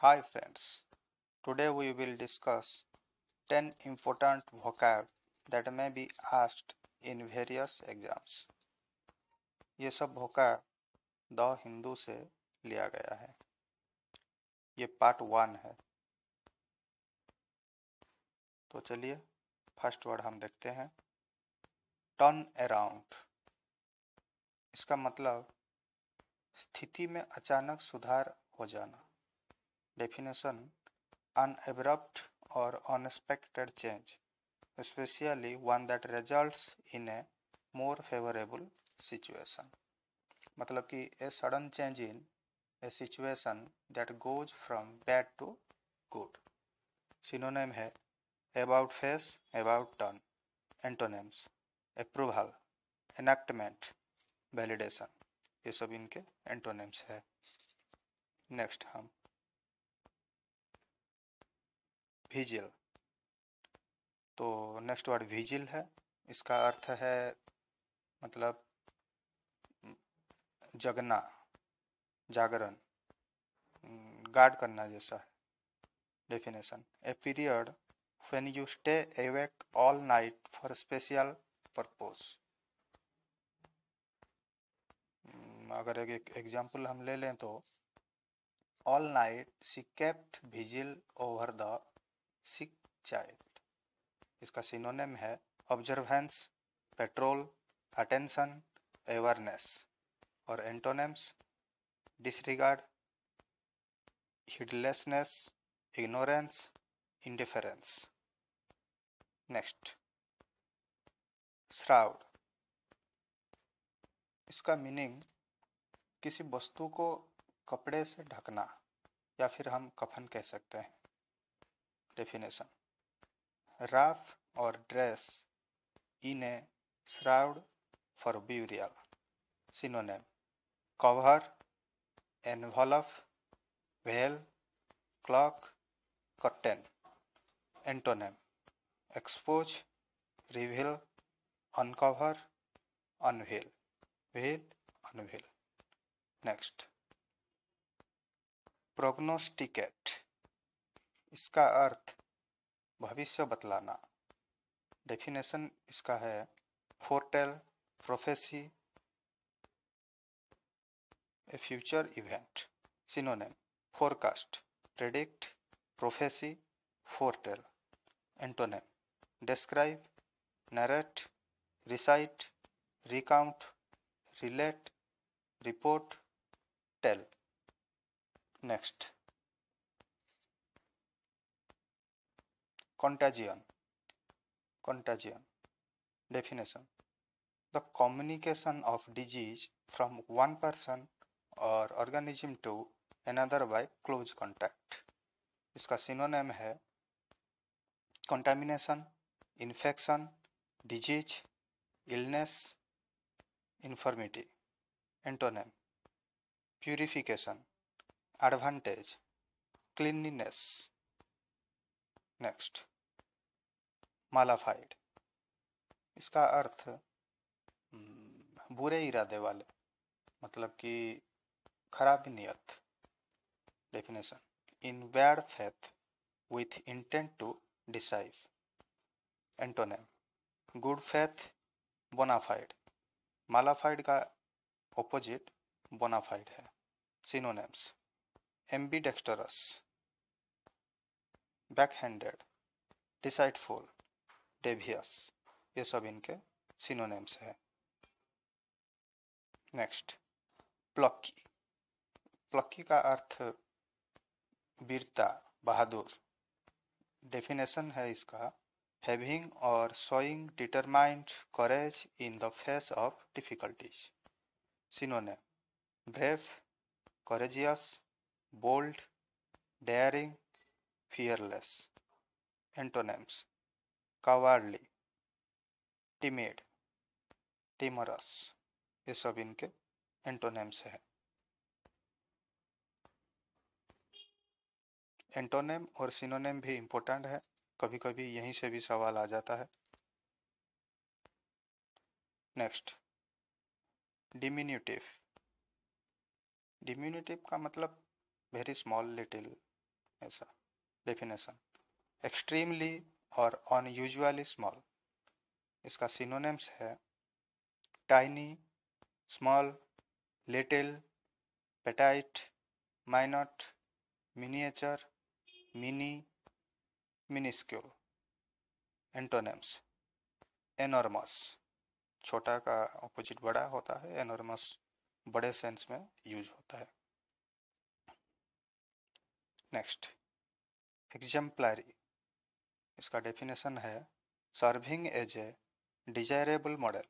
Hi friends, today we will discuss 10 important vocab that may be asked in various exams. ये सब vocab the Hindu से लिया गया है। ये पार्ट 1 है। तो चलिए फर्स्ट वर्ड हम देखते हैं, टर्न अराउंड। इसका मतलब स्थिति में अचानक सुधार हो जाना। Definition, an abrupt or unexpected change, especially one that results in a more favorable situation. मतलब कि a sudden change in a situation that goes from bad to good. Synonym है about face, about turn. Antonyms, approval, enactment, validation. ये सब इनके antonyms है। Next हम vigil. तो next word vigil है। इसका अर्थ है मतलब जगना, जागरण, गार्ड करना जैसा है। Definition, a period when you stay awake all night for special purpose. अगर एक एग्जाम्पल हम ले लें तो all night she kept vigil over the sick child. इसका सिनोनिम है ऑब्जर्वेंस, पेट्रोल, अटेंशन, अवेयरनेस। और antonyms, disregard, heedlessness, ignorance, indifference. Next, shroud. इसका मीनिंग किसी वस्तु को कपड़े से ढकना या फिर हम कफन कह सकते हैं। Definition, wrap or dress in a shroud for burial. Synonym, cover, envelop, veil, cloak, curtain. Antonym, expose, reveal, uncover, unveil, veil, unveil. Next, prognosticate. इसका अर्थ भविष्य बतलाना। डेफिनेशन इसका है foretell, prophesy, a future event. Synonym, forecast, predict, prophesy, foretell. Antonym, describe, narrate, recite, recount, relate, report, tell. Next, contagion. Contagion. Definition, the communication of disease from one person or organism to another by close contact. इसका synonym है contamination, infection, disease, illness, infirmity. Antonym, purification, advantage, cleanliness. Next, malified. इसका अर्थ बुरे इरादे वाले, मतलब कि खराब नियत। Definition, in bad faith with intent to deceive. Antonym, good faith, bona fide. Mala fide का ऑपोजिट बोनाफाइड है। Synonyms, ambidextrous, backhanded, deceitful, devious. ये सब इनके सिनोनिम्स है। नेक्स्ट, प्लक्की। प्लक्की का अर्थ वीरता, बहादुर। डेफिनेशन है इसका हैविंग और showing determined courage in the face of difficulties. Synonym, brave, courageous, bold, daring, fearless. Antonyms, cowardly, timid, timorous. ये सब इनके एंटोनिम्स है। एंटोनिम और सिनोनिम भी इम्पोर्टेंट है, कभी कभी यहीं से भी सवाल आ जाता है। नेक्स्ट, डिमिन्यूटिव। डिमिन्यूटिव का मतलब वेरी स्मॉल, लिटिल, ऐसा डेफिनेशन। एक्सट्रीमली और अनयूजुअली स्मॉल, इसका सिनोनिम्स है tiny, small, little, petite, माइनट, miniature, mini, minuscule. Antonyms, enormous, छोटा का ऑपोजिट बड़ा होता है, एनॉर्मस बड़े सेंस में यूज होता है। नेक्स्ट, एग्जाम्पलरी, इसका डेफिनेशन है serving as a desirable model,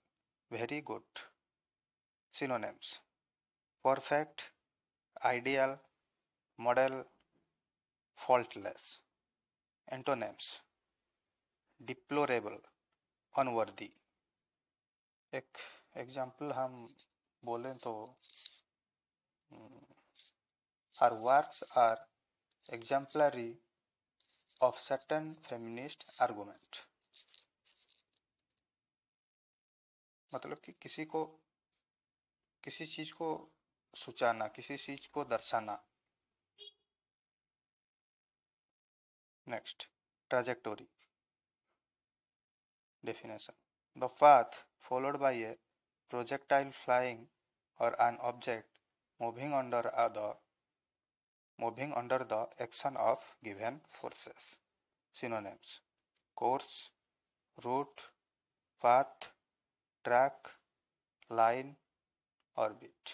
very good. Synonyms, perfect, ideal, model, faultless. Antonyms, deplorable, unworthy. एक एग्जाम्पल हम बोलें तो her works are exemplary of certain feminist argument। मतलब कि किसी चीज को सूचाना, किसी चीज को दर्शाना। Next, trajectory, definition, the path followed by a projectile flying or an object moving under the action of given forces। Synonyms, course, route, path, track, line, orbit.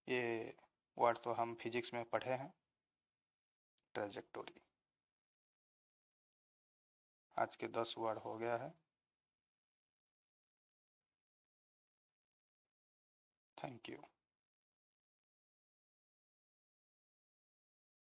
ये वर्ड तो हम फिजिक्स में पढ़े हैं, ट्रैजेक्टोरी। आज के 10 वर्ड हो गया है। Thank you.